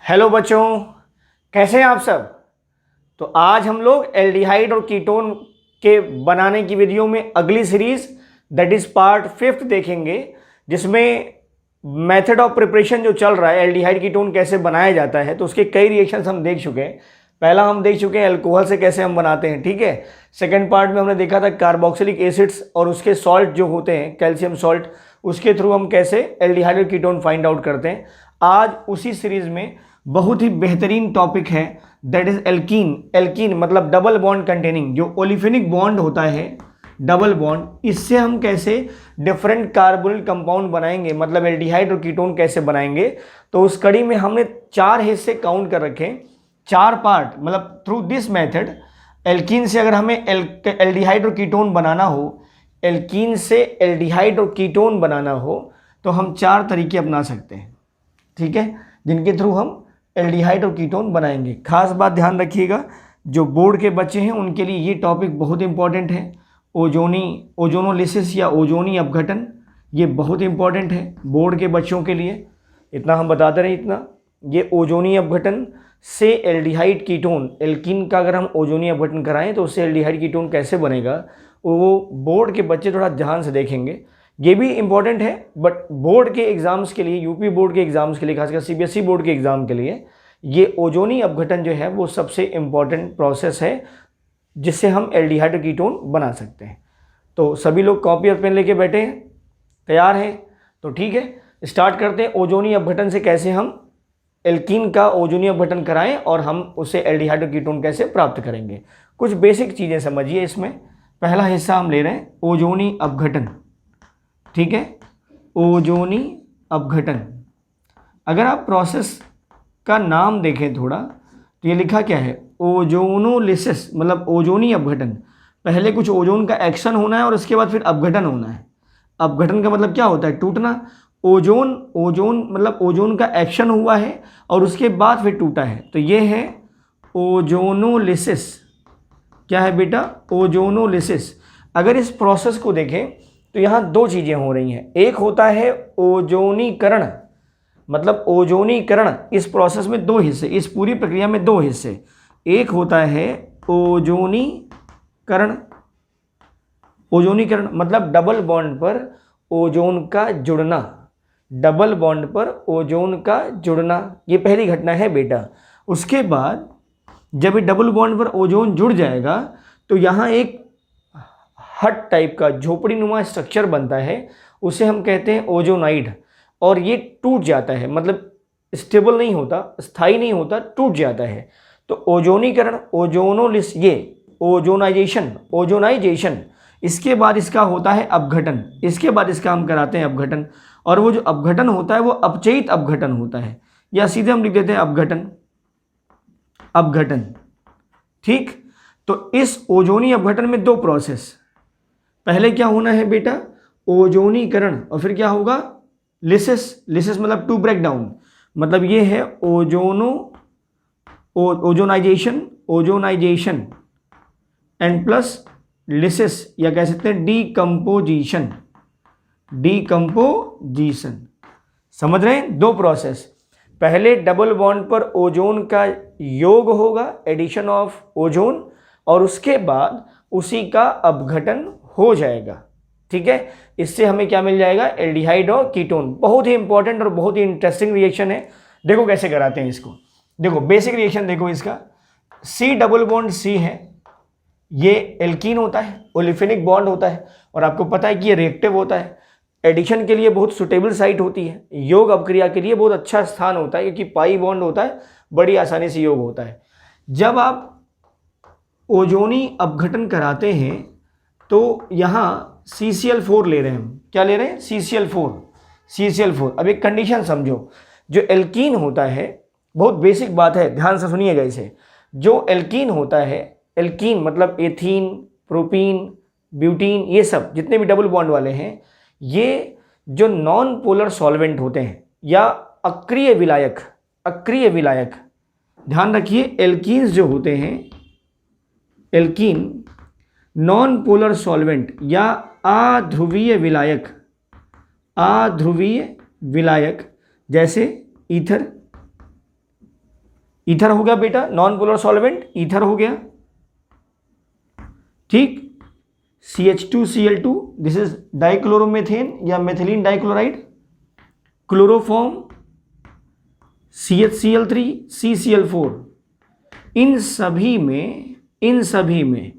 Hello बच्चों, कैसे हैं आप सब। तो आज हम लोग एल्डिहाइड और कीटोन के बनाने की वीडियो में अगली सीरीज दैट इज पार्ट 5 देखेंगे, जिसमें मेथड ऑफ प्रिपरेशन जो चल रहा है, एल्डिहाइड कीटोन कैसे बनाया जाता है। तो उसके कई रिएक्शंस हम देख चुके हैं। पहला हम देख चुके हैं अल्कोहल से कैसे हम बनाते हैं, ठीक है। सेकेंड पार्ट में हमने देखा था कार्बोक्सिलिक एसिड्स और उसके सॉल्ट जो होते हैं, कैल्शियम सॉल्ट, उसके थ्रू हम कैसे एल्डिहाइड और कीटोन फाइंड आउट करते हैं। आज उसी सीरीज में बहुत ही बेहतरीन टॉपिक है दैट इज एल्कीन। एल्कीन मतलब डबल बॉन्ड कंटेनिंग, जो ओलिफिनिक बॉन्ड होता है डबल बॉन्ड, इससे हम कैसे डिफरेंट कार्बोनिल कंपाउंड बनाएंगे, मतलब एल्डिहाइड और कीटोन कैसे बनाएंगे। तो उस कड़ी में हमने 4 हिस्से काउंट कर रखे, 4 पार्ट, मतलब थ्रू दिस मेथड एल्कीन से अगर हमें एल्डिहाइड और कीटोन बनाना हो, एल्कीन से एल्डिहाइड और कीटोन बनाना हो, तो हम 4 तरीके अपना सकते हैं, ठीक है, जिनके थ्रू हम एल्डिहाइड और कीटोन बनाएंगे। खास बात ध्यान रखिएगा, जो बोर्ड के बच्चे हैं उनके लिए ये टॉपिक बहुत इंपॉर्टेंट है। ओजोनोलिसिस या ओजोनी अपघटन, ये बहुत इंपॉर्टेंट है बोर्ड के बच्चों के लिए। इतना हम बताते रहे, इतना ये ओजोनी अपघटन से एल्डिहाइड कीटोन, एल्कीन का अगर हम ओजोनी अपघटन कराएं तो उससे एल्डिहाइड कीटोन कैसे बनेगा, वो बोर्ड के बच्चे थोड़ा ध्यान से देखेंगे। ये भी इंपॉर्टेंट है, बट बोर्ड के एग्जाम्स के लिए, यूपी बोर्ड के एग्जाम्स के लिए, खासकर सीबीएसई बोर्ड के एग्जाम के लिए ये ओजोनी अपघटन जो है वो सबसे इंपॉर्टेंट प्रोसेस है, जिससे हम एल्डिहाइड और कीटोन बना सकते हैं। तो सभी लोग कॉपी और पेन लेके बैठे हैं, तैयार हैं? तो ठीक है, स्टार्ट करते हैं। ओजोनी अपघटन से कैसे हम एल्कीन का ओजोनी अपघटन कराएं और हम उससे एल्डिहाइड और कीटोन कैसे प्राप्त करेंगे। कुछ बेसिक चीज़ें समझिए इसमें। पहला हिस्सा हम ले रहे हैं ओजोनी अपघटन, ठीक है, ओजोनी अपघटन। अगर आप प्रोसेस का नाम देखें थोड़ा, तो ये लिखा क्या है, ओजोनोलिसिस, मतलब ओजोनी अपघटन। पहले कुछ ओजोन का एक्शन होना है और उसके बाद फिर अपघटन होना है। अपघटन का मतलब क्या होता है, टूटना। ओजोन मतलब ओजोन का एक्शन हुआ है और उसके बाद फिर टूटा है, तो ये है ओजोनोलिसिस। क्या है बेटा, ओजोनोलिसिस। अगर इस प्रोसेस को देखें तो यहाँ 2 चीज़ें हो रही हैं। एक होता है ओजोनीकरण, मतलब ओजोनीकरण। इस प्रोसेस में 2 हिस्से, इस पूरी प्रक्रिया में 2 हिस्से। एक होता है ओजोनीकरण। ओजोनीकरण मतलब डबल बॉन्ड पर ओजोन का जुड़ना, डबल बॉन्ड पर ओजोन का जुड़ना, ये पहली घटना है बेटा। उसके बाद जब ये डबल बॉन्ड पर ओजोन जुड़ जाएगा तो यहाँ एक हट टाइप का झोपड़ी नुमा स्ट्रक्चर बनता है, उसे हम कहते हैं ओजोनाइड। और ये टूट जाता है, मतलब स्टेबल नहीं होता, स्थायी नहीं होता, टूट जाता है। तो ओजोनीकरण, ओजोनोलिस, ये ओजोनाइजेशन। इसके बाद इसका होता है अपघटन, इसके बाद इसका हम कराते हैं अपघटन। और वो जो अपघटन होता है वो अपचयित अपघटन होता है, या सीधे हम लिख देते हैं अपघटन, अपघटन, ठीक। तो इस ओजोनी अपघटन में 2 प्रोसेस। पहले क्या होना है बेटा, ओजोनीकरण, और फिर क्या होगा, लिसिस। लिसिस मतलब टू ब्रेक डाउन, मतलब ये है ओजोनाइजेशन एंड प्लस लिसिस, या कह सकते हैं डीकम्पोजिशन। समझ रहे हैं, 2 प्रोसेस। पहले डबल बॉन्ड पर ओजोन का योग होगा, एडिशन ऑफ ओजोन, और उसके बाद उसी का अपघटन हो जाएगा, ठीक है। इससे हमें क्या मिल जाएगा, एल्डिहाइड और कीटोन। बहुत ही इंपॉर्टेंट और बहुत ही इंटरेस्टिंग रिएक्शन है। देखो कैसे कराते हैं इसको। देखो बेसिक रिएक्शन देखो इसका, सी डबल बॉन्ड सी है, ये एल्कीन होता है, ओलिफिनिक बॉन्ड होता है, और आपको पता है कि ये रिएक्टिव होता है। एडिशन के लिए बहुत सुटेबल साइट होती है, योग अपक्रिया के लिए बहुत अच्छा स्थान होता है, क्योंकि पाई बॉन्ड होता है, बड़ी आसानी से योग होता है। जब आप ओजोनी अपघटन कराते हैं तो यहाँ CCl4 ले रहे हैं हम। क्या ले रहे हैं, CCl4। अब एक कंडीशन समझो, जो एल्कीन होता है, बहुत बेसिक बात है, ध्यान से सुनिएगा इसे। जो एल्कीन होता है, एल्कीन मतलब एथीन, प्रोपीन, ब्यूटीन, ये सब जितने भी डबल बॉन्ड वाले हैं, ये जो नॉन पोलर सॉल्वेंट होते हैं या अक्रिय विलायक, ध्यान रखिए, एल्कीन्स जो होते हैं, एल्कीन नॉन पोलर सॉल्वेंट या अध्रुवीय विलायक, जैसे ईथर, ईथर हो गया बेटा, नॉन पोलर सॉल्वेंट ईथर हो गया, ठीक। CH2Cl2 दिस इज डाइक्लोरोमेथेन या methylene dichloride, chloroform CHCl3 CCl4। इन सभी में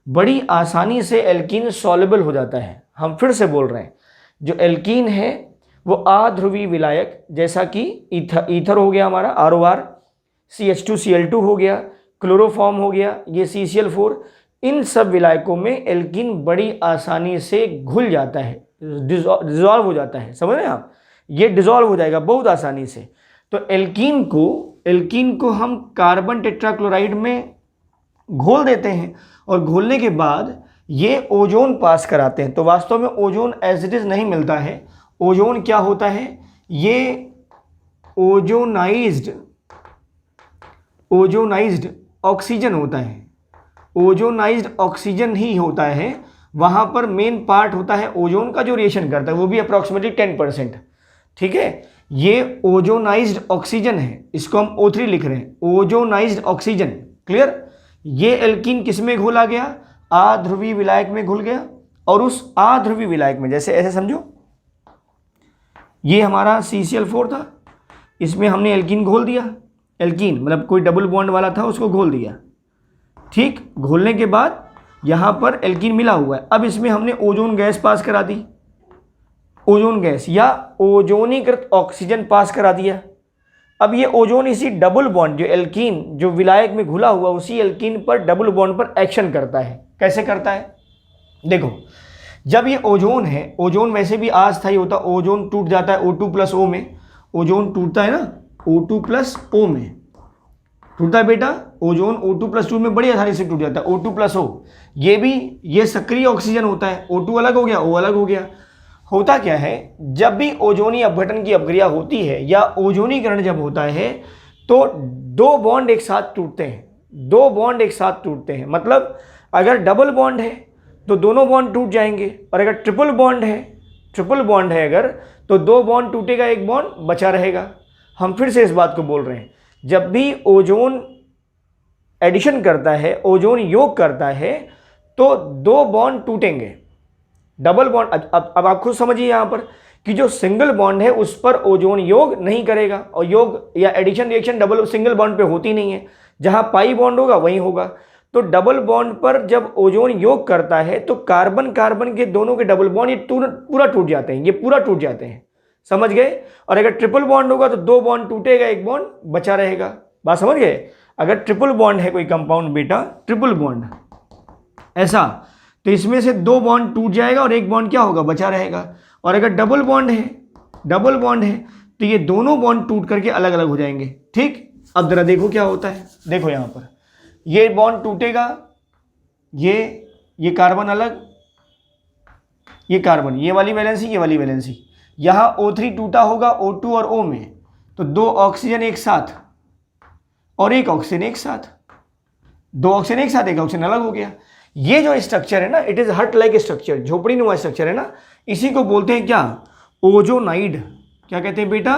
बड़ी आसानी से एल्कीन सॉल्युबल हो जाता है। हम फिर से बोल रहे हैं, जो एल्कीन है वो अध्रुवीय विलायक, जैसा कि ईथर हो गया हमारा ROR, CH2Cl2 हो गया, क्लोरोफॉर्म हो गया, ये CCl4, इन सब विलायकों में एल्कीन बड़ी आसानी से घुल जाता है, डिजॉल्व हो जाता है। समझ रहे हैं आप, ये डिजॉल्व हो जाएगा बहुत आसानी से। तो एल्कीन को हम कार्बन टेट्राक्लोराइड में घोल देते हैं और घोलने के बाद ये ओजोन पास कराते हैं। तो वास्तव में ओजोन एज इट इज नहीं मिलता है। ओजोन क्या होता है, ये ओजोनाइज्ड ऑक्सीजन होता है, ओजोनाइज्ड ऑक्सीजन ही होता है। वहां पर मेन पार्ट होता है ओजोन का जो रिएक्शन करता है, वो भी अप्रॉक्सीमेटली 10%, ठीक है। ये ओजोनाइज्ड ऑक्सीजन है, इसको हम O3 लिख रहे हैं, ओजोनाइज्ड ऑक्सीजन, क्लियर। ये एल्कीन किस में घोला गया, अध्रुवीय विलायक में घुल गया, और उस अध्रुवीय विलायक में, जैसे ऐसे समझो, ये हमारा CCl4 था, इसमें हमने एल्कीन घोल दिया, एल्कीन मतलब कोई डबल बॉन्ड वाला था उसको घोल दिया, ठीक। घोलने के बाद यहां पर एल्कीन मिला हुआ है, अब इसमें हमने ओजोन गैस पास करा दी, ओजोन गैस या ओजोनीकृत ऑक्सीजन पास करा दिया। अब ये ओजोन इसी डबल बॉन्ड, जो एल्कीन जो विलायक में घुला हुआ, उसी एल्कीन पर डबल बॉन्ड पर एक्शन करता है। कैसे करता है, देखो, जब ये ओजोन है, ओजोन वैसे भी अस्थायी होता, ओजोन टूट जाता है O2+O में, ओजोन टूटता है ना O2+O में टूटता है बेटा, ओजोन O2+2 में बड़ी आसानी से टूट जाता है, O2+O। ये सक्रिय ऑक्सीजन होता है, O2 अलग हो गया, O अलग हो गया। होता क्या है, जब भी ओजोनी अपघटन की अपक्रिया होती है या ओजोनीकरण जब होता है, तो दो बॉन्ड एक साथ टूटते हैं, मतलब अगर डबल बॉन्ड है तो दोनों बॉन्ड टूट जाएंगे, और अगर ट्रिपल बॉन्ड है अगर, तो दो बॉन्ड टूटेगा, एक बॉन्ड बचा रहेगा। हम फिर से इस बात को बोल रहे हैं, जब भी ओजोन एडिशन करता है, ओजोन योग करता है, तो दो बॉन्ड टूटेंगे, डबल बॉन्ड। अब आप खुद समझिए यहां पर कि जो सिंगल बॉन्ड है उस पर ओजोन योग नहीं करेगा, और योग या addition reaction double single bond पे होती नहीं है, जहां पाई बॉन्ड होगा वहीं होगा। तो डबल बॉन्ड पर जब ओजोन योग करता है तो कार्बन कार्बन के दोनों के डबल बॉन्ड ये पूरा टूट जाते हैं, ये पूरा टूट जाते हैं, समझ गए। और अगर ट्रिपल बॉन्ड होगा तो दो बॉन्ड टूटेगा, एक बॉन्ड बचा रहेगा। बात समझ गए। अगर ट्रिपल बॉन्ड है कोई कंपाउंड बेटा, ट्रिपल बॉन्ड ऐसा, तो इसमें से दो बॉन्ड टूट जाएगा और एक बॉन्ड क्या होगा, बचा रहेगा। और अगर डबल बॉन्ड है तो ये दोनों बॉन्ड टूट करके अलग अलग हो जाएंगे, ठीक। अब जरा देखो क्या होता है, देखो यहां पर ये बॉन्ड टूटेगा, ये कार्बन अलग, ये कार्बन, ये वाली वैलेंसी, यहां O3 टूटा होगा O2 और O में, तो दो ऑक्सीजन एक साथ और एक ऑक्सीजन एक साथ, दो ऑक्सीजन एक साथ, एक ऑक्सीजन अलग हो गया। ये जो स्ट्रक्चर है ना, इट इज हट लाइक स्ट्रक्चर, झोपड़ी नुमा स्ट्रक्चर है ना, इसी को बोलते हैं क्या, ओजोनाइड। क्या कहते हैं बेटा,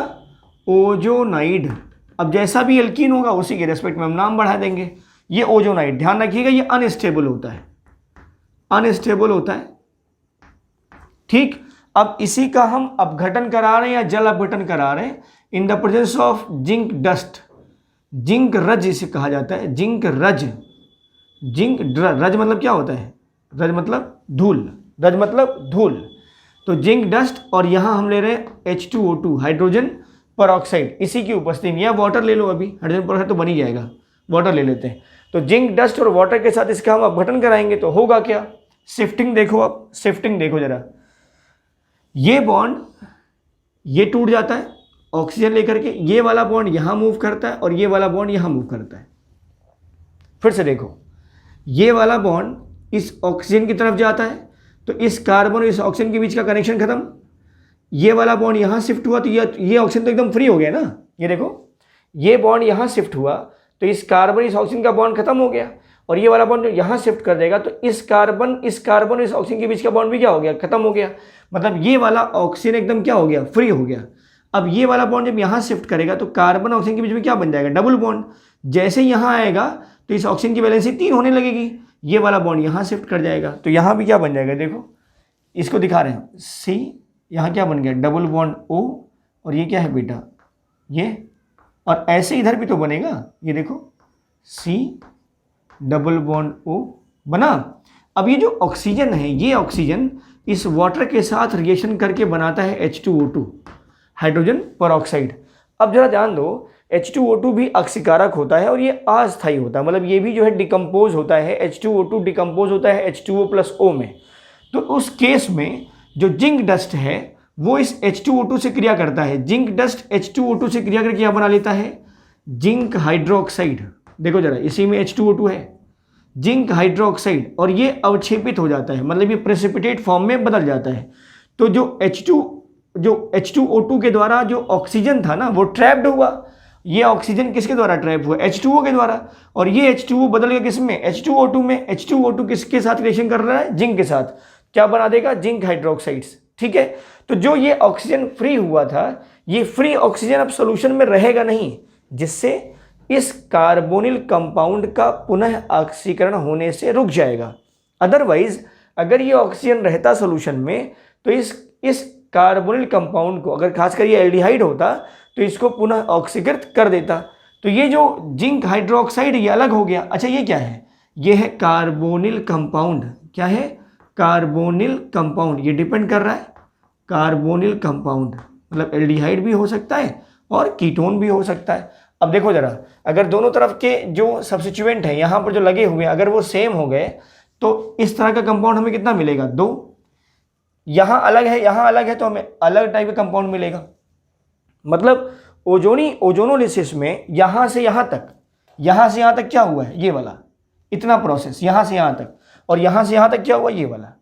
ओजोनाइड। अब जैसा भी एल्कीन होगा उसी के रेस्पेक्ट में हम नाम बढ़ा देंगे। ये ओजोनाइड, ध्यान रखिएगा, ये अनस्टेबल होता है, ठीक। अब इसी का हम अपघटन करा रहे हैं या जल अपघटन करा रहे हैं इन the presence of zinc dust, zinc रज इसे कहा जाता है, जिंक रज मतलब क्या होता है, रज मतलब धूल, तो जिंक डस्ट। और यहां हम ले रहे हैं H2O2 हाइड्रोजन परऑक्साइड, इसी की उपस्थिति, या वाटर ले लो, अभी हाइड्रोजन परऑक्साइड तो बन ही जाएगा, वाटर ले लेते हैं। तो जिंक डस्ट और वाटर के साथ इसका हम अपघटन कराएंगे तो होगा क्या, शिफ्टिंग देखो, अब शिफ्टिंग देखो जरा, ये बॉन्ड ये टूट जाता है ऑक्सीजन लेकर के, ये वाला बॉन्ड यहां मूव करता है और ये वाला बॉन्ड यहां मूव करता है। फिर से देखो, ये वाला बॉन्ड इस ऑक्सीजन की तरफ जाता है, तो इस कार्बन और इस ऑक्सीजन के बीच का कनेक्शन खत्म, ये वाला बॉन्ड यहां शिफ्ट हुआ तो ये ऑक्सीजन तो एकदम फ्री हो गया ना, ये देखो, ये बॉन्ड यहां शिफ्ट हुआ तो इस कार्बन इस ऑक्सीजन का बॉन्ड खत्म हो गया, और ये वाला बॉन्ड यहां शिफ्ट कर देगा तो इस कार्बन और इस ऑक्सीजन के बीच का बॉन्ड भी क्या हो गया, खत्म हो गया। मतलब ये वाला ऑक्सीजन एकदम क्या हो गया, फ्री हो गया। अब ये वाला बॉन्ड जब यहाँ शिफ्ट करेगा तो कार्बन ऑक्सीजन के बीच में क्या बन जाएगा, डबल बॉन्ड। जैसे यहाँ आएगा तो इस ऑक्सीजन की वैलेंसी 3 होने लगेगी, ये वाला बॉन्ड यहाँ शिफ्ट कर जाएगा, तो यहाँ भी क्या बन जाएगा, देखो इसको दिखा रहे हैं सी, यहाँ क्या बन गया, डबल बॉन्ड O, और ये क्या है बेटा, ये, और ऐसे इधर भी तो बनेगा, ये देखो C डबल बॉन्ड O बना। अब ये जो ऑक्सीजन है, ये ऑक्सीजन इस वाटर के साथ रिएक्शन करके बनाता है H2O2, हाइड्रोजन परऑक्साइड। अब जरा ध्यान दो, H2O2 भी अक्सीकारक होता है और ये अस्थायी होता है, मतलब ये भी जो है डिकम्पोज होता है, H2O2 डिकम्पोज होता है H2O+O में। तो उस केस में जो जिंक डस्ट है वो इस H2O2 से क्रिया करता है, जिंक डस्ट H2O2 से क्रिया करके क्या बना लेता है, जिंक हाइड्रोक्साइड। देखो जरा, इसी में H2O2 है, जिंक हाइड्रोक्साइड, और ये अवक्षेपित हो जाता है, मतलब ये प्रेसिपिटेट फॉर्म में बदल जाता है। तो जो H2O2 के द्वारा जो ऑक्सीजन था ना वो ट्रैप्ड हुआ, ये ऑक्सीजन किसके द्वारा ट्रैप हुआ, H2O के द्वारा, और ये H2O बदल गया किस में, H2O2 में। H2O2 किसके साथ रिएक्शन कर रहा है, जिंक के साथ, क्या बना देगा, जिंक हाइड्रोक्साइड्स। ठीक है, तो जो ये ऑक्सीजन फ्री हुआ था, ये फ्री ऑक्सीजन अब सोल्यूशन में रहेगा नहीं, जिससे इस कार्बोनिल कंपाउंड का पुनः ऑक्सीकरण होने से रुक जाएगा। अदरवाइज अगर ये ऑक्सीजन रहता सोल्यूशन में तो इस कार्बोनिल कंपाउंड को, अगर खासकर ये एल्डिहाइड होता तो इसको पुनः ऑक्सीकृत कर देता। तो ये जो जिंक हाइड्रोक्साइड ये अलग हो गया। अच्छा ये क्या है, ये है कार्बोनिल कंपाउंड। क्या है, कार्बोनिल कंपाउंड। ये डिपेंड कर रहा है कार्बोनिल कंपाउंड, मतलब एल्डिहाइड भी हो सकता है और कीटोन भी हो सकता है। अब देखो जरा, अगर दोनों तरफ के जो सब्स्टिट्यूएंट हैं यहाँ पर जो लगे हुए हैं अगर वो सेम हो गए तो इस तरह का कंपाउंड हमें कितना मिलेगा, 2। यहाँ अलग है, यहाँ अलग है, तो हमें अलग टाइप का कंपाउंड मिलेगा। मतलब ओजोनोलिसिस में यहाँ से यहाँ तक क्या हुआ है, ये वाला इतना प्रोसेस, यहाँ से यहाँ तक, और यहाँ से यहाँ तक क्या हुआ, ये वाला।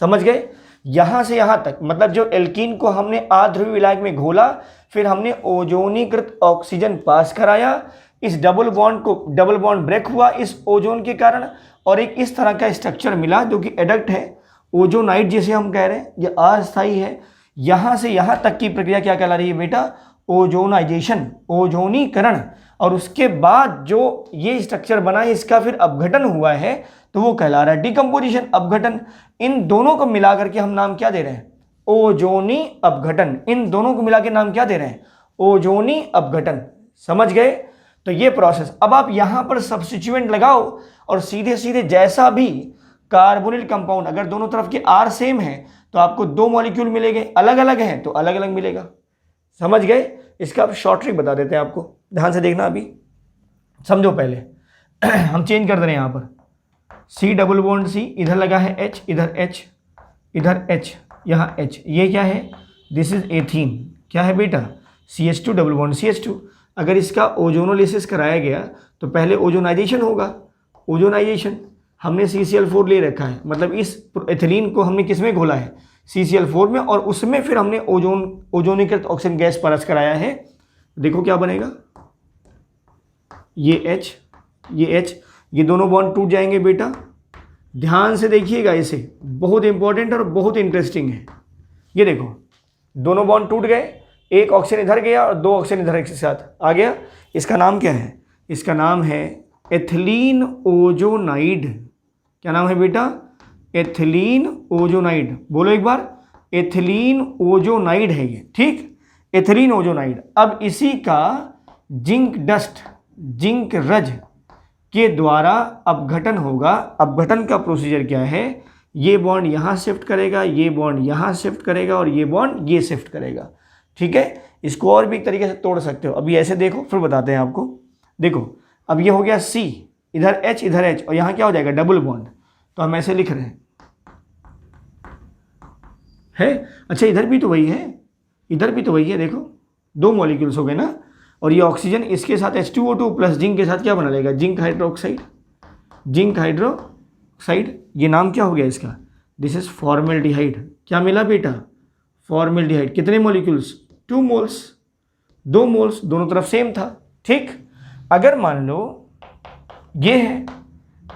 समझ गए, यहाँ से यहाँ तक, मतलब जो एल्कीन को हमने अध्रुवीय विलायक में घोला, फिर हमने ओजोनीकृत ऑक्सीजन पास कराया, इस डबल बॉन्ड ब्रेक हुआ इस ओजोन के कारण, और एक इस तरह का स्ट्रक्चर मिला जो कि एडक्ट है, ओजोनाइट जिसे हम कह रहे हैं, ये अस्थायी है। यहाँ से यहाँ तक की प्रक्रिया क्या कहला रही है बेटा, ओजोनाइजेशन, ओजोनीकरण। और उसके बाद जो ये स्ट्रक्चर बना है इसका फिर अपघटन हुआ है तो वो कहला रहा है डिकम्पोजिशन, अपघटन। इन दोनों को मिला करके हम नाम क्या दे रहे हैं, ओजोनी अपघटन। इन दोनों को मिला के नाम क्या दे रहे हैं, ओजोनी अपघटन। समझ गए, तो ये प्रोसेस। अब आप यहां पर सब्स्टिट्यूएंट लगाओ और सीधे सीधे जैसा भी कार्बोनिल कंपाउंड, अगर दोनों तरफ के R सेम है तो आपको 2 मॉलिक्यूल मिलेंगे, अलग अलग हैं तो अलग अलग मिलेगा। समझ गए, इसका अब शॉर्ट ट्रिक बता देते हैं आपको, ध्यान से देखना। अभी समझो पहले हम चेंज कर दे रहे हैं, यहाँ पर C डबल बॉन्ड C, इधर लगा है H, इधर H, इधर H, यहाँ H, ये क्या है, दिस इज एथीन। क्या है बेटा, CH2 डबल बॉन्ड CH2। अगर इसका ओजोनोलिसिस कराया गया तो पहले ओजोनाइजेशन होगा, ओजोनाइजेशन हमने CCl4 ले रखा है, मतलब इस एथिलीन को हमने किस में घोला है, CCl4 में, और उसमें फिर हमने ओजोनीकृत ऑक्सीजन गैस परस कराया है। देखो क्या बनेगा, ये H, ये H, ये दोनों बॉन्ड टूट जाएंगे बेटा। ध्यान से देखिएगा, इसे बहुत इंपॉर्टेंट और बहुत इंटरेस्टिंग है। ये देखो दोनों बॉन्ड टूट गए, एक ऑक्सीजन इधर गया और 2 ऑक्सीजन इधर एक साथ आ गया। इसका नाम क्या है, इसका नाम है एथिलीन ओजोनाइड। क्या नाम है बेटा, एथिलीन ओजोनाइड। बोलो एक बार, एथिलीन ओजोनाइड है ये, ठीक, एथिलीन ओजोनाइड। अब इसी का जिंक डस्ट, जिंक रज के द्वारा अपघटन होगा। अपघटन का प्रोसीजर क्या है, ये बॉन्ड यहाँ शिफ्ट करेगा, ये बॉन्ड यहाँ शिफ्ट करेगा, और ये बॉन्ड ये शिफ्ट करेगा। ठीक है, इसको और भी एक तरीके से तोड़ सकते हो। अभी ऐसे देखो, फिर बताते हैं आपको। देखो अब ये हो गया C, इधर H, इधर H, और यहाँ क्या हो जाएगा, डबल बॉन्ड। तो हम ऐसे लिख रहे हैं है। अच्छा इधर भी तो वही है, इधर भी तो वही है, देखो 2 मॉलिक्यूल्स हो गए ना, और ये ऑक्सीजन इसके साथ H2O2 प्लस जिंक के साथ क्या बना लेगा, जिंक हाइड्रोक्साइड, जिंक हाइड्रोक्साइड। ये नाम क्या हो गया इसका, दिस इज फॉर्मेल्डिहाइड। क्या मिला बेटा, फॉर्मेल्डिहाइड। कितने मॉलिक्यूल्स, 2 मोल्स, 2 मोल्स, दोनों तरफ सेम था। ठीक, अगर मान लो ये है,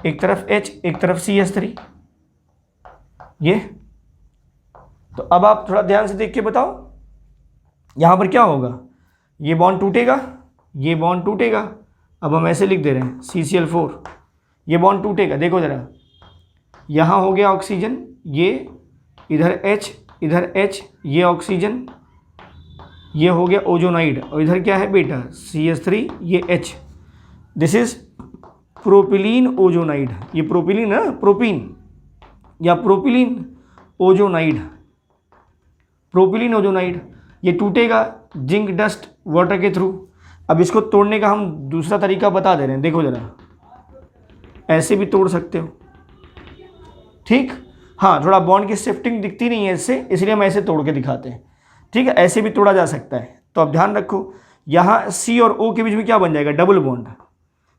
एक तरफ H, एक तरफ CH3, ये, तो अब आप थोड़ा ध्यान से देख के बताओ, यहाँ पर क्या होगा, ये बॉन्ड टूटेगा, ये बॉन्ड टूटेगा। अब हम ऐसे लिख दे रहे हैं CCl4, ये बॉन्ड टूटेगा। देखो ज़रा, यहाँ हो गया ऑक्सीजन, ये इधर H, इधर H, ये ऑक्सीजन, ये हो गया ओजोनाइड, और इधर क्या है बेटा CH3, ये H। This is propylene ozonide. ये प्रोपिलीन है, प्रोपीन या प्रोपिलीन ओजोनाइड, प्रोपिलीन ओजोनाइड। ये टूटेगा जिंक डस्ट वाटर के थ्रू। अब इसको तोड़ने का हम दूसरा तरीका बता दे रहे हैं, देखो ज़रा, ऐसे भी तोड़ सकते हो, ठीक। हाँ, थोड़ा बॉन्ड की शिफ्टिंग दिखती नहीं है इससे, इसलिए हम ऐसे तोड़ के दिखाते हैं, ठीक है। ऐसे भी तोड़ा जा सकता है। तो अब ध्यान रखो, यहाँ C और O के बीच में क्या बन जाएगा, डबल बॉन्ड।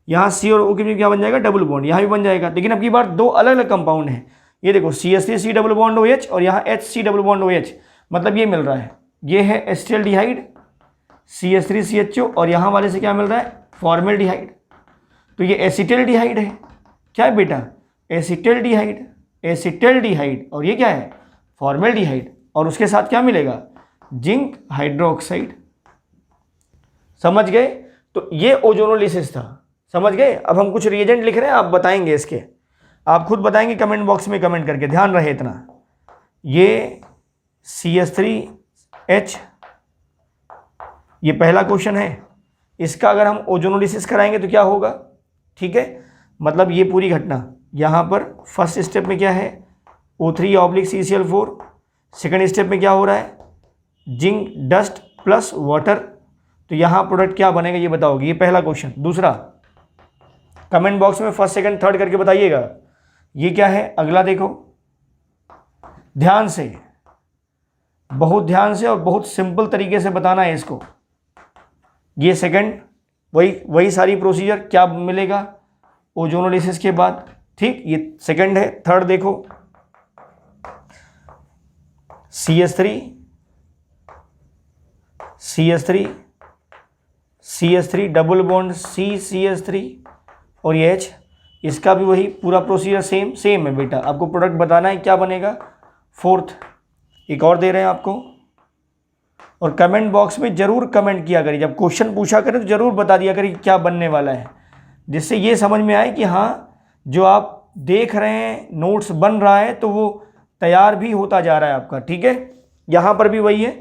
यहाँ C और O के बीच में क्या बन जाएगा, डबल बॉन्ड। यहाँ भी बन जाएगा, लेकिन अब की बार दो अलग अलग कंपाउंड है। ये देखो CH3C डबल बॉन्ड OH और यहाँ HC डबल बॉन्ड OH, मतलब ये मिल रहा है, ये है एसिटिल्डिहाइड CH3CHO, और यहाँ वाले से क्या मिल रहा है, फॉर्मेल्डिहाइड। तो ये एसिटिल्डिहाइड है, क्या है बेटा, एसिटिल्डिहाइड, एसिटिल्डिहाइड, और ये क्या है, फॉर्मेल्डिहाइड, और उसके साथ क्या मिलेगा, जिंक हाइड्रोक्साइड। समझ गए। तो ये ओजोनोलिसिस था, समझ गए। अब हम कुछ रिएजेंट लिख रहे हैं, आप बताएंगे इसके, आप खुद बताएंगे कमेंट बॉक्स में कमेंट करके, ध्यान रहे इतना। ये CH3H, ये पहला क्वेश्चन है। इसका अगर हम ओजोनोलिसिस कराएंगे तो क्या होगा, ठीक है। मतलब ये पूरी घटना, यहाँ पर फर्स्ट स्टेप में क्या है, O3/CCl4, सेकंड स्टेप में क्या हो रहा है, जिंक डस्ट प्लस वाटर। तो यहाँ प्रोडक्ट क्या बनेगा ये बताओगे, ये पहला क्वेश्चन। दूसरा, कमेंट बॉक्स में फर्स्ट सेकंड थर्ड करके बताइएगा, ये क्या है। अगला देखो ध्यान से, बहुत ध्यान से और बहुत सिंपल तरीके से बताना है इसको। ये सेकंड, वही सारी प्रोसीजर, क्या मिलेगा ओजोनोलिसिस के बाद, ठीक। ये सेकंड है। थर्ड देखो, CH3 डबल बॉन्ड CCH3 और ये H, इसका भी वही पूरा प्रोसीजर सेम है बेटा। आपको प्रोडक्ट बताना है क्या बनेगा। फोर्थ, एक और दे रहे हैं आपको, और कमेंट बॉक्स में जरूर कमेंट किया करिए, जब क्वेश्चन पूछा करें तो जरूर बता दिया करिए क्या बनने वाला है, जिससे ये समझ में आए कि हाँ जो आप देख रहे हैं नोट्स बन रहा है तो वो तैयार भी होता जा रहा है आपका, ठीक है। यहाँ पर भी वही है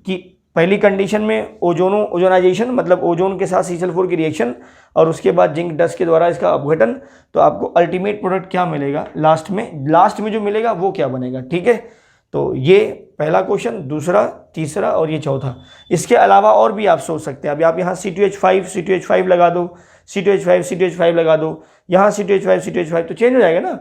कि पहली कंडीशन में ओजोनाइजेशन, मतलब ओजोन के साथ CCl4 की रिएक्शन, और उसके बाद जिंक डस्ट के द्वारा इसका अपघटन, तो आपको अल्टीमेट प्रोडक्ट क्या मिलेगा लास्ट में जो मिलेगा वो क्या बनेगा, ठीक है। तो ये पहला क्वेश्चन, दूसरा, तीसरा और ये चौथा। इसके अलावा और भी आप सोच सकते हैं। अभी आप यहाँ C2H5 लगा दो, C2H5 लगा दो, यहाँ C2H5 तो चेंज हो जाएगा ना।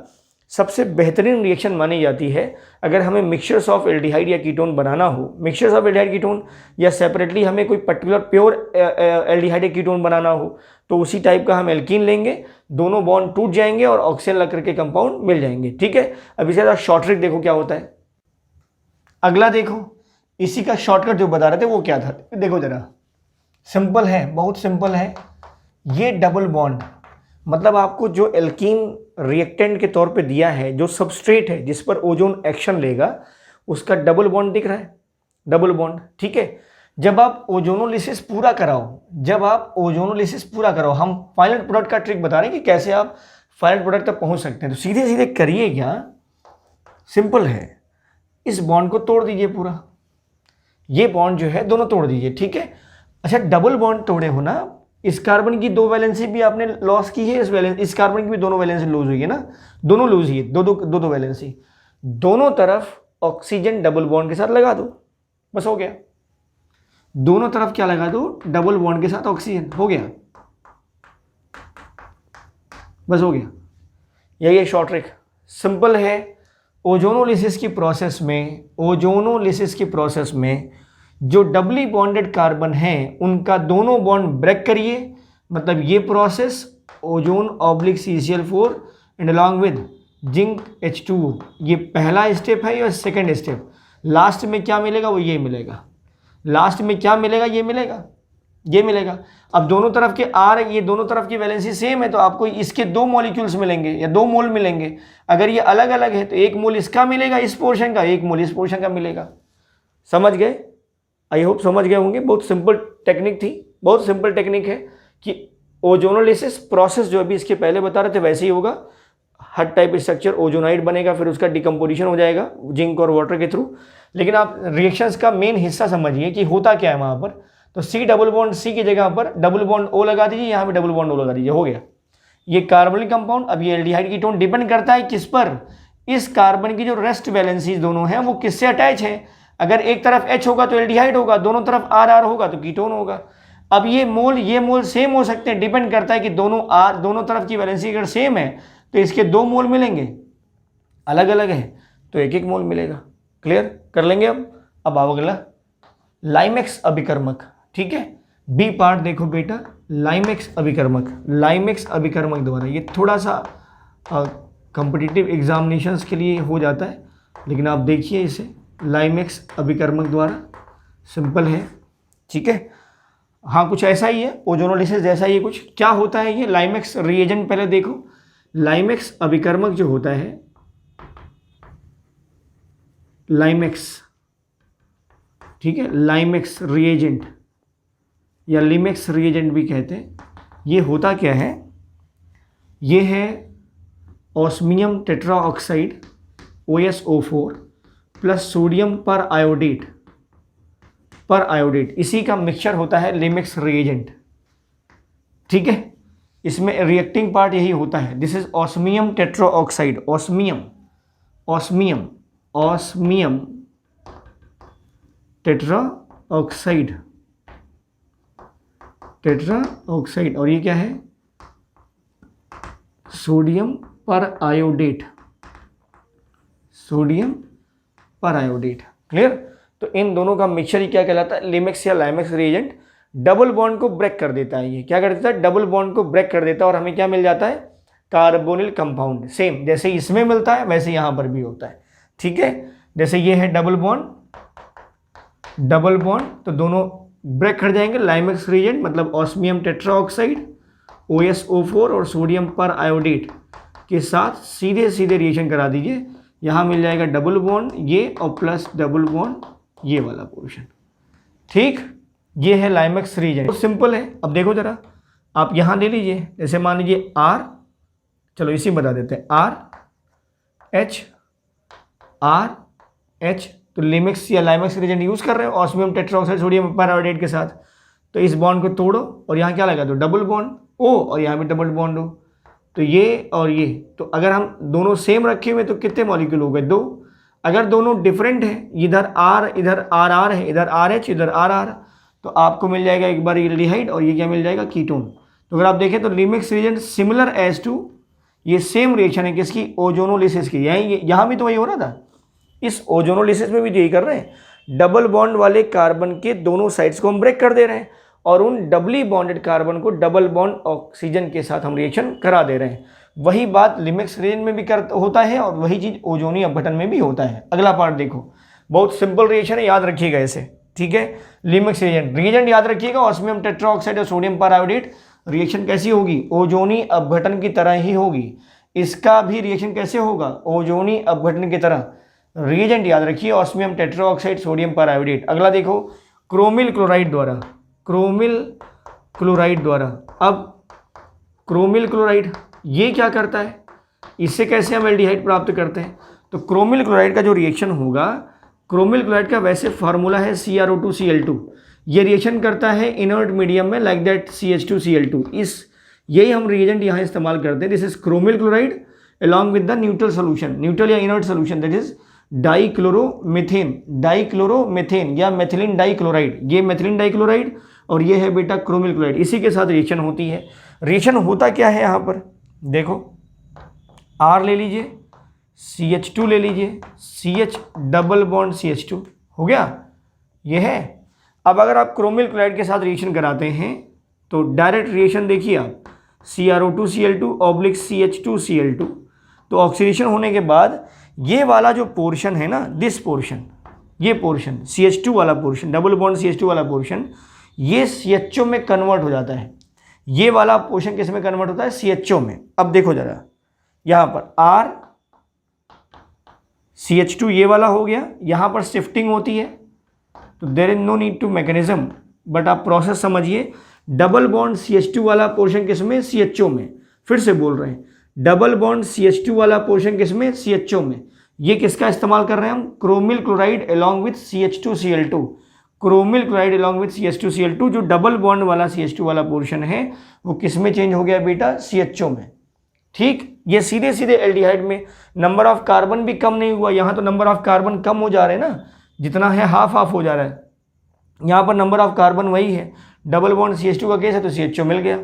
सबसे बेहतरीन रिएक्शन मानी जाती है अगर हमें मिक्सचर्स ऑफ एल्डिहाइड या कीटोन बनाना हो, मिक्सचर्स ऑफ एल्डिहाइड कीटोन, या सेपरेटली हमें कोई पर्टिकुलर प्योर एल्डिहाइड या कीटोन बनाना हो, तो उसी टाइप का हम एल्कीन लेंगे, दोनों बॉन्ड टूट जाएंगे और ऑक्सीजन लग करके कंपाउंड मिल जाएंगे, ठीक है। अब इसके साथ शॉर्ट ट्रिक देखो क्या होता है। अगला देखो, इसी का शॉर्टकट जो बता रहे थे वो क्या था, देखो जरा, सिंपल है, बहुत सिंपल है। ये डबल बॉन्ड, मतलब आपको जो एल्कीन रिएक्टेंट के तौर पे दिया है, जो सबस्ट्रेट है जिस पर ओजोन एक्शन लेगा, उसका डबल बॉन्ड दिख रहा है, डबल बॉन्ड, ठीक है। जब आप ओजोनोलिसिस पूरा कराओ, हम फाइनल प्रोडक्ट का ट्रिक बता रहे हैं कि कैसे आप फाइनल प्रोडक्ट तक पहुंच सकते हैं। तो सीधे सीधे करिए क्या, सिंपल है, इस बॉन्ड को तोड़ दीजिए पूरा, ये बॉन्ड जो है दोनों तोड़ दीजिए, ठीक है। अच्छा, डबल बॉन्ड तोड़े हो ना, इस कार्बन की दो वैलेंसी भी आपने लॉस की है, इस कार्बन की भी दोनों वैलेंसी लूज हुई है ना, दोनों लूज ही है, दो वैलेंसी, दोनों तरफ ऑक्सीजन डबल बॉन्ड के साथ लगा दो, बस हो गया। दोनों तरफ क्या लगा दो, डबल बॉन्ड के साथ ऑक्सीजन, हो गया, बस हो गया। यही है शॉर्ट ट्रिक, सिंपल है। ओजोनोलिसिस की प्रोसेस में जो डबली बॉन्डेड कार्बन हैं उनका दोनों बॉन्ड ब्रेक करिए, मतलब ये process ozone and along with zinc H2O, ये पहला स्टेप है या सेकंड स्टेप। लास्ट में क्या मिलेगा, वो ये मिलेगा। लास्ट में क्या मिलेगा, ये मिलेगा। अब दोनों तरफ के ये दोनों तरफ की वैलेंसी सेम है, तो आपको इसके 2 मॉलिक्यूल्स मिलेंगे या 2 मोल मिलेंगे। अगर ये अलग अलग है तो 1 मोल इसका मिलेगा इस पोर्शन का, 1 मोल इस पोर्शन का मिलेगा। समझ गए? आई होप समझ गए होंगे। बहुत सिंपल टेक्निक थी, बहुत सिंपल टेक्निक है कि ओजोनोलिसिस प्रोसेस जो अभी इसके पहले बता रहे थे वैसे ही होगा। हर टाइप स्ट्रक्चर ओजोनाइड बनेगा, फिर उसका डिकम्पोजिशन हो जाएगा जिंक और वाटर के थ्रू। लेकिन आप रिएक्शंस का मेन हिस्सा समझिए कि होता क्या है वहाँ पर। तो सी डबल बॉन्ड सी की जगह पर डबल बॉन्ड ओ लगा दीजिए, यहाँ पे डबल बॉन्ड ओ लगा दीजिए, हो गया ये कार्बोनिक कंपाउंड। अब ये एल्डिहाइड कीटोन डिपेंड करता है किस पर, इस कार्बन की जो रेस्ट वैलेंसीज दोनों हैं वो किससे अटैच है। अगर एक तरफ H होगा तो एल्डिहाइड होगा, दोनों तरफ RR होगा तो कीटोन होगा। अब ये मोल सेम हो सकते हैं, डिपेंड करता है कि दोनों तरफ की वैलेंसी अगर सेम है तो इसके 2 मोल मिलेंगे, अलग अलग है तो 1-1 मोल मिलेगा। क्लियर कर लेंगे। अब आओ अगला, लाइमेक्स अभिकर्मक। ठीक है, बी पार्ट देखो बेटा, लाइमेक्स अभिकर्मक द्वारा, ये थोड़ा सा कॉम्पिटिटिव एग्जामिनेशंस के लिए हो जाता है, लेकिन आप देखिए इसे, लाइमेक्स अभिकर्मक द्वारा, सिंपल है। ठीक है, हाँ कुछ ऐसा ही है, ओजोनोलिसिस जैसा ही कुछ। क्या होता है ये लाइमेक्स रिएजेंट, पहले देखो लाइमेक्स अभिकर्मक जो होता है, लाइमेक्स, ठीक है, लाइमेक्स रिएजेंट या लिमेक्स रिएजेंट भी कहते हैं। ये होता क्या है, ये है osmium tetroxide OSO4 plus sodium पर आयोडेट, इसी का मिक्सचर होता है लिमेक्स रिएजेंट। ठीक है, इसमें रिएक्टिंग पार्ट यही होता है। This is osmium tetroxide, osmium tetroxide, और ये क्या है, सोडियम पर आयोडेट। क्लियर। तो इन दोनों का मिक्सचर ही क्या कहलाता है, लिमेक्स या लाइमेक्स रिएजेंट। डबल बॉन्ड को ब्रेक कर देता है, ये क्या कर देता है, डबल बॉन्ड को ब्रेक कर देता है, और हमें क्या मिल जाता है, कार्बोनिल कंपाउंड। सेम जैसे इसमें मिलता है वैसे यहां पर भी होता है। ठीक है, जैसे ये है डबल बॉन्ड, तो दोनों ब्रेक कर जाएंगे, लाइमेक्स रिएजेंट मतलब ऑस्मियम टेट्राऑक्साइड OSO4 और सोडियम पर आयोडेट के साथ सीधे रिएक्शन करा दीजिए, यहां मिल जाएगा डबल बॉन्ड ये और प्लस डबल बॉन्ड ये वाला पोर्शन। ठीक, ये है लाइमेक्स रिएजेंट, तो सिंपल है। अब देखो जरा, आप यहां ले लीजिए, जैसे मान लीजिए R, चलो इसी बता देते हैं, R H, तो लिमेक्स या लाइमेक्स रिएजेंट यूज कर रहे हो ऑस्मियम टेट्राऑक्साइड सोडियम पर आयोडेट के साथ, तो इस बॉन्ड को तोड़ो और यहाँ क्या लगा दो, डबल बॉन्ड O, और यहाँ भी डबल बॉन्ड O, तो ये और ये, तो अगर हम दोनों सेम रखे हुए तो कितने मॉलिक्यूल हो गए, 2। अगर दोनों डिफरेंट है, इधर R इधर RR है, इधर RH इधर RR, तो आपको मिल जाएगा एक बार एल्डिहाइड और ये क्या मिल जाएगा, कीटोन। तो अगर आप देखें तो लिमेक्स रिएजेंट सिमिलर एज टू, ये सेम रिएक्शन है किसकी, ओजोनोलिसिस की। यहाँ भी तो वही हो रहा था, इस ओजोनोलिसिस में भी यही कर रहे हैं, डबल बॉन्ड वाले कार्बन के दोनों साइड्स को हम ब्रेक कर दे रहे हैं और उन डबली बॉन्डेड कार्बन को डबल बॉन्ड ऑक्सीजन के साथ हम रिएक्शन करा दे रहे हैं। वही बात लिमेक्स रिएजेंट में भी होता है और वही चीज ओजोनी अपघटन में भी होता है। अगला पार्ट देखो, बहुत सिंपल रिएक्शन है, याद रखिएगा इसे। ठीक है, लिमेक्स रिएजेंट याद रखिएगा, ऑस्मियम टेट्राऑक्साइड और सोडियम पर आयोडेट, रिएक्शन कैसी होगी, ओजोनी अपघटन की तरह ही होगी। इसका भी रिएक्शन कैसे होगा, ओजोनी अपघटन की तरह। रिएजेंट याद रखिए, ऑस्मियम टेट्राऑक्साइड सोडियम पर आयोडेट। अगला देखो, क्रोमिल क्लोराइड द्वारा। अब क्रोमिल क्लोराइड ये क्या करता है, इससे कैसे हम एल्डिहाइड प्राप्त करते हैं, तो क्रोमिल क्लोराइड का जो रिएक्शन होगा, क्रोमिल क्लोराइड का वैसे फार्मूला है CrO2Cl2, ये रिएक्शन करता है इनर्ट मीडियम में लाइक दैट CH2Cl2। यही हम रिएजेंट यहाँ इस्तेमाल करते हैं। This is chromyl chloride along with the neutral solution, neutral या inert solution, that is dichloromethane या मेथिलीन डाइक्लोराइड। ये मेथिलीन डाइक्लोराइड और ये है बेटा क्रोमिल क्लोराइड, इसी के साथ रिएक्शन होती है। रिएक्शन होता क्या है यहाँ पर, देखो R ले लीजिए, CH2 ले लीजिए, CH डबल बॉन्ड CH2 हो गया, ये है। अब अगर आप क्रोमिल क्लोराइड के साथ रिएक्शन कराते हैं तो डायरेक्ट रिएक्शन देखिए आप, CrO2Cl2 / CH2Cl2, तो ऑक्सीडेशन होने के बाद ये वाला जो पोर्शन है ना, दिस पोर्शन, ये पोर्शन CH2 वाला पोर्शन, डबल बॉन्ड CH2 वाला पोर्शन, ये CHO में कन्वर्ट हो जाता है। ये वाला पोर्शन किस में कन्वर्ट होता है, CHO में। अब देखो जरा, यहाँ पर R CH2 ये वाला हो गया, यहाँ पर शिफ्टिंग होती है, तो there is no need to mechanism, but आप प्रोसेस समझिए। डबल बॉन्ड CH2 वाला पोर्शन किसमें, CHO में। फिर से बोल रहे हैं, डबल बॉन्ड CH2 वाला पोर्शन किसमें, CHO में। ये किसका इस्तेमाल कर रहे हैं हम, chromyl chloride along with CH2Cl2, chromyl chloride along with CH2Cl2। जो डबल बॉन्ड वाला CH2 वाला पोर्शन है वो किस में चेंज हो गया बेटा, CHO में। ठीक, ये सीधे सीधे एल्डिहाइड में नंबर ऑफ कार्बन भी कम नहीं हुआ, यहाँ तो नंबर ऑफ कार्बन कम हो जा रहे हैं ना, जितना है हाफ हाफ हो जा रहा है, यहाँ पर नंबर ऑफ कार्बन वही है। डबल बॉन्ड CH2 का केस है तो CHO मिल गया।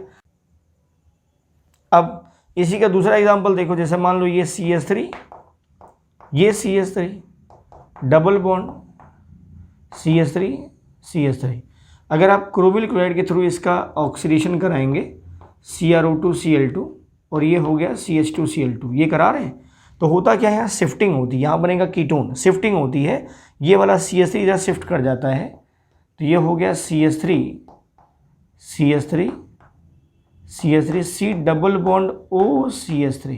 अब इसी का दूसरा एग्जांपल देखो, जैसे मान लो ये CH3, ये CH3, डबल बॉन्ड CH3। अगर आप क्रोमिल क्लोराइड के थ्रू इसका ऑक्सीडेशन कराएंगे CrO2Cl2 और ये हो गया CH2Cl2, ये करा रहे हैं, तो होता क्या है, यहाँ शिफ्टिंग होती है, यहाँ बनेगा कीटोन, शिफ्टिंग होती है। ये वाला CH3 इधर शिफ्ट कर जाता है, तो ये हो गया CH3 C double bond OCH3।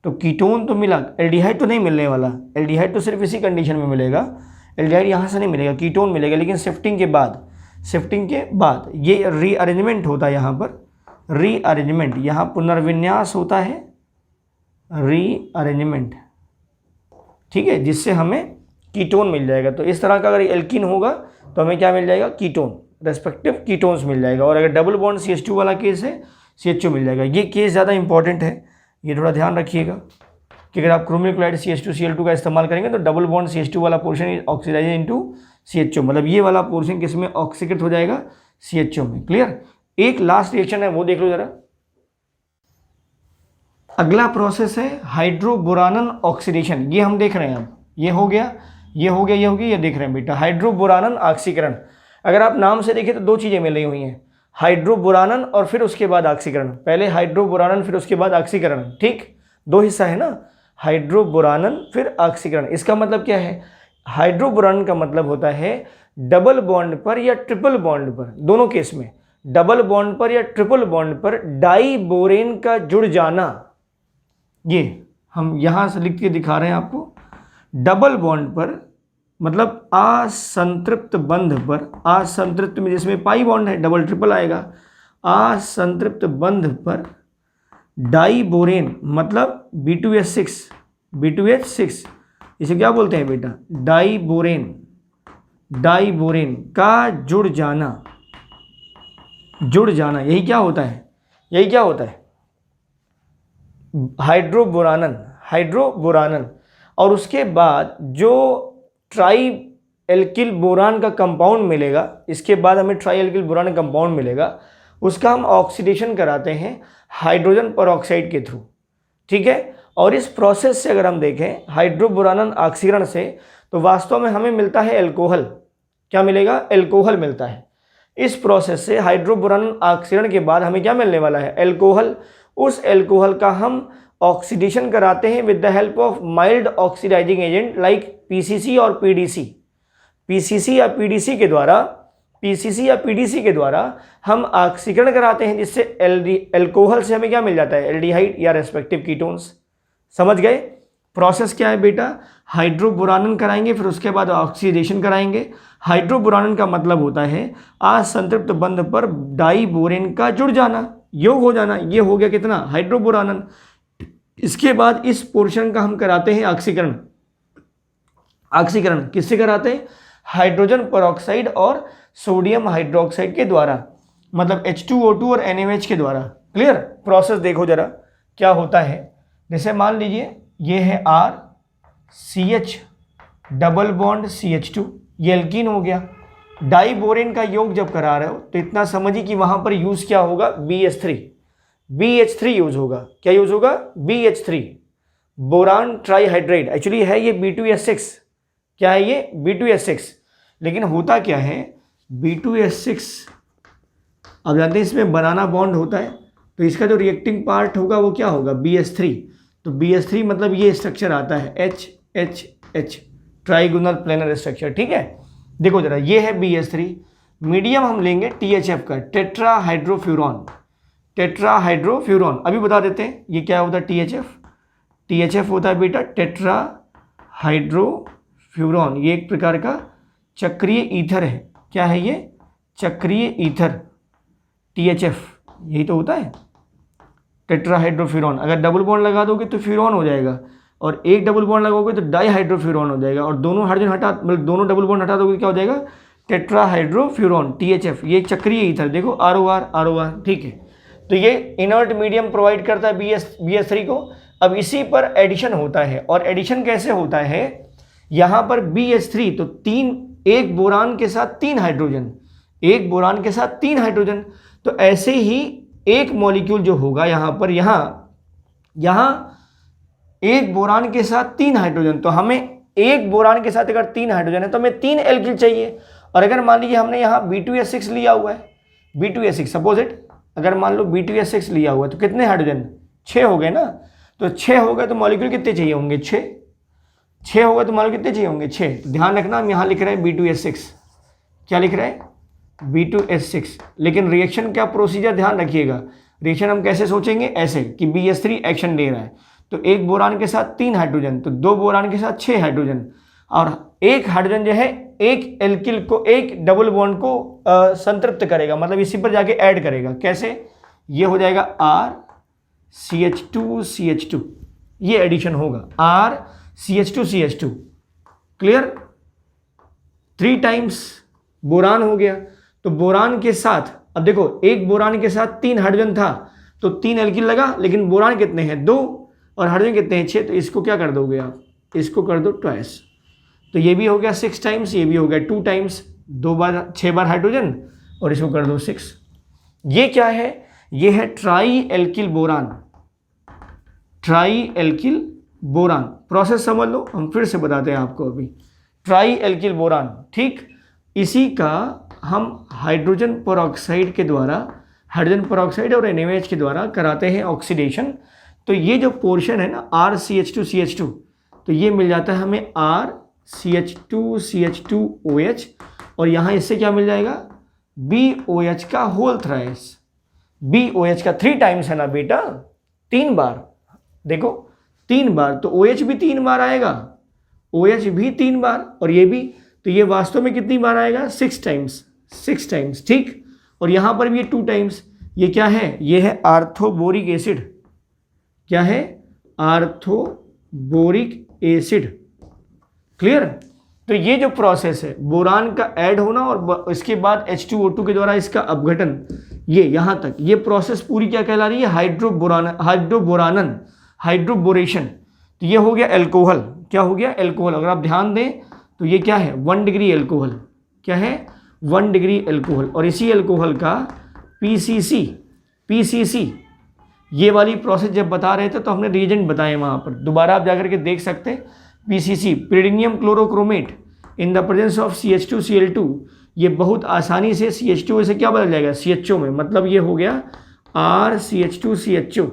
तो कीटोन तो मिला, एल्डिहाइड तो नहीं मिलने वाला, एल्डिहाइड तो सिर्फ इसी कंडीशन में मिलेगा, एल्डिहाइड यहाँ से नहीं मिलेगा, कीटोन मिलेगा। लेकिन शिफ्टिंग के बाद ये रीअरेंजमेंट होता है, यहाँ पर रीअरेंजमेंट, यहाँ पुनर्विन्यास होता है, रीअरेंजमेंट, ठीक है, जिससे हमें कीटोन मिल जाएगा। तो इस तरह का अगर एल्कीन होगा तो हमें क्या मिल जाएगा, कीटोन, रेस्पेक्टिव कीटोन्स मिल जाएगा। और अगर डबल बॉन्ड CH2 वाला केस है, CHO मिल जाएगा। ये केस ज़्यादा इंपॉर्टेंट है, ये थोड़ा ध्यान रखिएगा कि अगर आप क्रोमिल क्लोराइड CH2Cl2 का इस्तेमाल करेंगे तो डबल बॉन्ड CH2 वाला पोर्शन ऑक्सीडाइज इनटू CHO, मतलब ये वाला पोर्शन किस में ऑक्सीकृत हो जाएगा, CHO में। क्लियर। एक लास्ट रिएक्शन है वो देख लो जरा। अगला प्रोसेस है हाइड्रोबोरानन ऑक्सीडेशन, ये हम देख रहे हैं। अब ये हो गया, ये हो गया, ये हो गया, ये देख रहे हैं बेटा, हाइड्रोबोरानन ऑक्सीकरण। अगर आप नाम से देखें तो दो चीज़ें मिल रही हुई हैं, हाइड्रोबोरानन और फिर उसके बाद ऑक्सीकरण। पहले हाइड्रोबोरानन फिर उसके बाद ऑक्सीकरण, ठीक, दो हिस्सा है ना, हाइड्रोबोरानन फिर ऑक्सीकरण। इसका मतलब क्या है, हाइड्रोबोरानन का मतलब होता है डबल बॉन्ड पर या ट्रिपल बॉन्ड पर, दोनों केस में डबल बॉन्ड पर या ट्रिपल बॉन्ड पर डाइबोरेन का जुड़ जाना। ये हम यहां से लिख के दिखा रहे हैं आपको, डबल बॉन्ड पर मतलब असंतृप्त बंध पर, असंतृप्त में जिसमें पाई बॉन्ड है, डबल ट्रिपल आएगा, असंतृप्त बंध पर डाइबोरेन मतलब B2H6, इसे क्या बोलते हैं बेटा, डाइबोरेन का जुड़ जाना, यही क्या होता है, हाइड्रोबोरानन। और उसके बाद जो ट्राई एल्किल बोरान का कंपाउंड मिलेगा, इसके बाद हमें ट्राई एल्किल बोरान का कंपाउंड मिलेगा, उसका हम ऑक्सीडेशन कराते हैं हाइड्रोजन परऑक्साइड के थ्रू, ठीक है। और इस प्रोसेस से अगर हम देखें हाइड्रोबोरानन ऑक्सीकरण से, तो वास्तव में हमें मिलता है एल्कोहल। क्या मिलेगा, एल्कोहल मिलता है। इस प्रोसेस से हाइड्रोबोरानन ऑक्सीकरण के बाद हमें क्या मिलने वाला है, एल्कोहल। उस एल्कोहल का हम ऑक्सीडेशन कराते हैं with the help of mild oxidizing agent like PCC और PDC। PCC या PDC के द्वारा हम ऑक्सीकरण कराते हैं, जिससे एल्कोहल से हमें क्या मिल जाता है, एल्डिहाइड या रेस्पेक्टिव कीटोन्स। समझ गए प्रोसेस क्या है बेटा, हाइड्रोबोरानन कराएंगे, फिर उसके बाद ऑक्सीडेशन कराएंगे। हाइड्रोबोरानन का मतलब होता है असंतृप्त बंध पर डाइबोरेन का जुड़ जाना, योग हो जाना। ये हो गया कितना, हाइड्रोबोरानन। इसके बाद इस पोर्शन का हम कराते हैं ऑक्सीकरण। किससे कराते हैं, हाइड्रोजन परऑक्साइड और सोडियम हाइड्रोक्साइड के द्वारा, मतलब H2O2 और NaOH के द्वारा। क्लियर। प्रोसेस देखो जरा क्या होता है। जैसे मान लीजिए ये है RCH डबल बॉन्ड CH2, ये एल्कीन हो गया। डाइबोरेन का योग जब करा रहे हो तो इतना समझिए कि वहां पर यूज क्या होगा, BH3 यूज होगा। क्या यूज होगा, BH3, बोरान ट्राईहाइड्राइड। एक्चुअली है ये B2S6, क्या है ये, B2S6। लेकिन होता क्या है, B2S6 अब जानते हैं इसमें बनाना बॉन्ड होता है, तो इसका जो रिएक्टिंग पार्ट होगा वो क्या होगा, BH3। तो BH3 मतलब ये स्ट्रक्चर आता है HHH, ट्राइगोनल प्लेनर स्ट्रक्चर, ठीक है। देखो जरा, ये है BH3, मीडियम हम लेंगे THF का, टेट्राहाइड्रोफ्यूरॉन। अभी बता देते हैं ये क्या होता है, THF होता है बेटा टेट्राहाइड्रोफ्यूरॉन। ये एक प्रकार का चक्रीय ईथर है। क्या है ये? चक्रीय ईथर, THF, यही तो होता है टेट्राहाइड्रोफ्यूरॉन। अगर डबल बॉन्ड लगा दोगे तो फ्यूरॉन हो जाएगा, और एक डबल बॉन्ड लगाओगे तो डाईहाइड्रोफ्यूरॉन हो जाएगा, और दोनों हाइड्रोजन हटा, मतलब दोनों डबल बॉन्ड हटा दोगे तो क्या हो जाएगा? Tetrahydrofuran, THF। ये चक्रीय ईथर, देखो ROR, ठीक है। तो ये इनर्ट मीडियम प्रोवाइड करता है BS3 को। अब इसी पर एडिशन होता है, और एडिशन कैसे होता है? यहाँ पर BH3, तो एक बोरान के साथ 3 हाइड्रोजन, एक बोरान के साथ 3 हाइड्रोजन। तो ऐसे ही एक मॉलिक्यूल जो होगा यहाँ पर, यहाँ एक बोरान के साथ 3 हाइड्रोजन, तो हमें एक बोरान के साथ अगर 3 हाइड्रोजन है तो हमें 3 एल्किल चाहिए। और अगर मान लीजिए हमने यहाँ B2S6 लिया हुआ है, B2S6 सपोज इट, अगर मान लो B2S6 लिया हुआ है तो कितने हाइड्रोजन? 6 हो गए ना। तो 6 हो गए तो मॉलिक्यूल कितने चाहिए होंगे? 6 होगा तो मॉलिक्यूल कितने चाहिए होंगे? 6। तो ध्यान रखना, हम यहाँ लिख रहे हैं B2S6। क्या लिख रहे हैं? B2S6। लेकिन रिएक्शन क्या प्रोसीजर ध्यान रखिएगा। रिएक्शन हम कैसे सोचेंगे? ऐसे कि BS3 एक्शन ले रहा है, तो एक बोरान के साथ 3 हाइड्रोजन, तो 2 बोरान के साथ 6 हाइड्रोजन, और एक हाइड्रोजन जो है एक एल्किल को, एक डबल बॉन्ड को संतृप्त करेगा, मतलब इसी पर जाके ऐड करेगा। कैसे? ये हो जाएगा RCH2CH2, ये एडिशन होगा RCH2CH2। क्लियर? 3 टाइम्स बोरान हो गया। तो बोरान के साथ, अब देखो एक बोरान के साथ 3 हाइड्रोजन था तो 3 एल्किल लगा, लेकिन बोरान कितने हैं? 2, और हाइड्रोजन कितने हैं? 6। तो इसको क्या कर दोगे आप? इसको कर दो ट्वाइस। तो ये भी हो गया 6 टाइम्स, ये भी हो गया 2 टाइम्स, 2 बार 6 बार हाइड्रोजन, और इसको कर दो 6। ये क्या है? ये है try alkyl boron, try alkyl boron. Process समझ लो, हम फिर से बताते हैं आपको अभी। ट्राई एल्किल बोरान, ठीक, इसी का हम हाइड्रोजन पेरोक्साइड के द्वारा, हाइड्रोजन पेरोक्साइड और NaOH के द्वारा कराते हैं ऑक्सीडेशन। तो ये जो पोर्शन है ना RCH2CH2, तो ये मिल जाता है हमें RCH2CH2OH, और यहाँ इससे क्या मिल जाएगा? BOH का होल थ्राइस। BOH का 3 टाइम्स है ना बेटा, 3 बार, देखो 3 बार, तो OH भी 3 बार आएगा, OH भी 3 बार, और ये भी, तो ये वास्तव में कितनी बार आएगा? 6 टाइम्स, 6 टाइम्स, ठीक। और यहाँ पर भी ये 2 टाइम्स। ये क्या है? ये है आर्थोबोरिक एसिड। क्या है? आर्थोबोरिक एसिड। क्लियर? तो ये जो प्रोसेस है बोरान का ऐड होना और इसके बाद H2O2 के द्वारा इसका अपघटन, ये यहाँ तक, ये प्रोसेस पूरी क्या कहला रही है? हाइड्रोबोरानन, हाइड्रोबोरेशन। तो ये हो गया एल्कोहल। क्या हो गया? एल्कोहल। अगर आप ध्यान दें तो ये क्या है? 1 डिग्री एल्कोहल। क्या है? 1 डिग्री एल्कोहल। और इसी एल्कोहल का PCC, ये वाली प्रोसेस जब बता रहे थे तो हमने रिएजेंट बताए वहाँ पर, दोबारा आप जाकर के देख सकते हैं। PCC, pyridinium chlorochromate, in the presence of CH2Cl2, ये बहुत आसानी से CH2 से क्या बदल जाएगा? CHO में। मतलब ये हो गया RCH2CHO।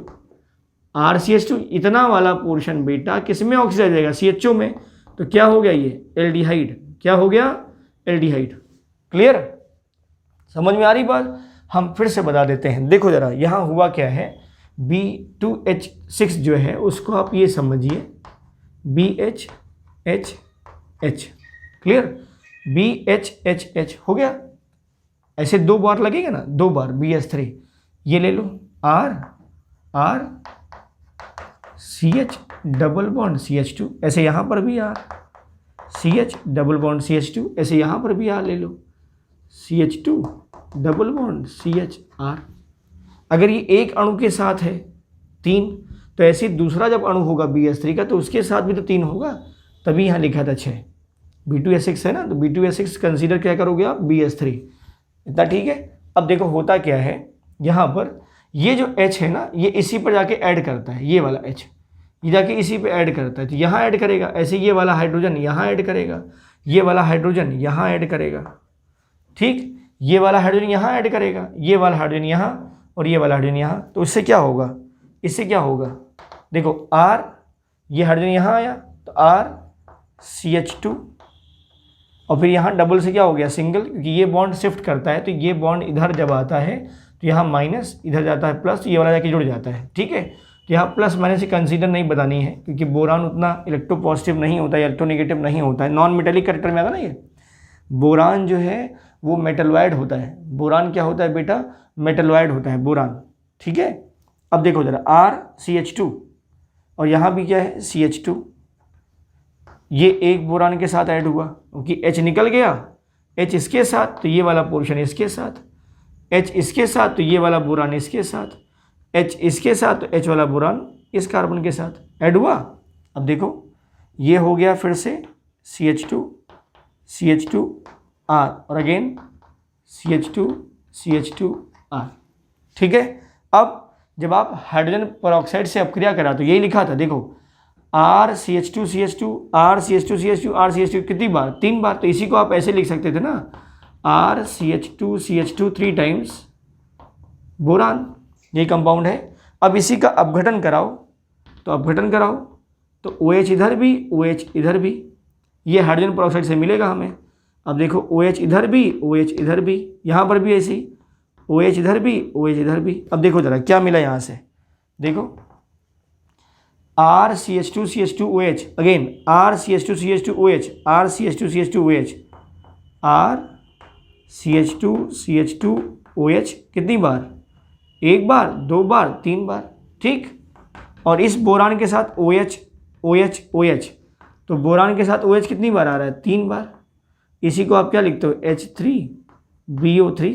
RCH2 इतना वाला पोर्शन बेटा किस में ऑक्सीडाइज हो जाएगा? CHO में। तो क्या हो गया? ये एल्डिहाइड। क्या हो गया? एल्डिहाइड। क्लियर? समझ में आ रही बात? हम फिर से बता देते हैं। देखो जरा, यहाँ हुआ क्या है? B2H6 जो है उसको आप ये समझिए BHHH। क्लियर? BHHH हो गया। ऐसे 2 बार लगेगा ना, 2 बार BS3। ये ले लो R CH double bond CH2, ऐसे यहाँ पर भी R CH double bond CH2, ऐसे यहाँ पर भी R ले लो CH2 डबल बॉन्ड CHR। अगर ये एक अणु के साथ है 3, तो ऐसे दूसरा जब अणु होगा BS3 का तो उसके साथ भी तो 3 होगा, तभी यहाँ लिखा था 6। B2S6 है ना, तो B2S6 कंसीडर क्या करोगे आप? BS3। इतना ठीक है। अब देखो होता क्या है, यहाँ पर ये जो H है ना, ये इसी पर जाके ऐड करता है, ये वाला H ये जाके इसी पे ऐड करता है, तो यहाँ ऐड करेगा। ऐसे ये वाला हाइड्रोजन यहाँ ऐड करेगा, ये वाला हाइड्रोजन यहाँ ऐड करेगा, ठीक। ये वाला हाइड्रोजन यहाँ ऐड करेगा, ये वाला हाइड्रोजन यहाँ और ये वाला हाइड्रोजन यहाँ। तो इससे क्या होगा? इससे क्या होगा? देखो R, ये हाइड्रोजन यहाँ आया तो RCH2, और फिर यहाँ डबल से क्या हो गया? सिंगल, क्योंकि ये बॉन्ड शिफ्ट करता है, तो ये बॉन्ड इधर जब आता है तो यहाँ माइनस, इधर जाता है प्लस, ये वाला जाके जुड़ जाता है, ठीक है। तो यहाँ प्लस माइनस से कंसीडर नहीं बतानी है, क्योंकि बोरान उतना इलेक्ट्रोपॉजिटिव नहीं होता है, इलेक्ट्रोनेगेटिव नहीं होता है, नॉन मेटेलिक कैरेक्टर में आता ना ये। बोरान जो है वो मेटलॉइड होता है। बोरान क्या होता है बेटा? मेटलॉइड होता है बोरान। ठीक है, अब देखो जरा, RCH2 और यहाँ भी क्या है? CH2। ये एक बोरान के साथ ऐड हुआ क्योंकि H निकल गया, H इसके साथ तो ये वाला पोर्शन इसके साथ, H इसके साथ तो ये वाला बोरान इसके साथ, H इसके साथ तो H वाला बोरान इस कार्बन के साथ ऐड हुआ। अब देखो ये हो गया फिर से CH2 CH2R और अगेन CH2 CH2R। ठीक है, अब जब आप हाइड्रोजन पेरोक्साइड से अपक्रिया करा तो यही लिखा था, देखो RCH2 CH2 RCH2 CH2 RCH2 कितनी बार? 3 बार। तो इसी को आप ऐसे लिख सकते थे ना, RCH2 CH2 3 टाइम्स बोरान, ये कंपाउंड है। अब इसी का अपघटन कराओ, तो अपघटन कराओ तो OH इधर भी OH इधर भी, ये हाइड्रोजन पेरोक्साइड से मिलेगा हमें। अब देखो OH इधर भी OH इधर भी, यहाँ पर भी ऐसी OH इधर भी OH इधर भी। अब देखो जरा क्या मिला यहाँ से, देखो RCH2 CH2 OH, again RCH2 CH2 OH RCH2 CH2 OH RCH2 CH2 OH कितनी बार? 1 बार 2 बार 3 बार। ठीक, और इस बोरान के साथ OH OH OH, तो बोरान के साथ OH कितनी बार आ रहा है? 3 बार। इसी को आप क्या लिखते हो? H3BO3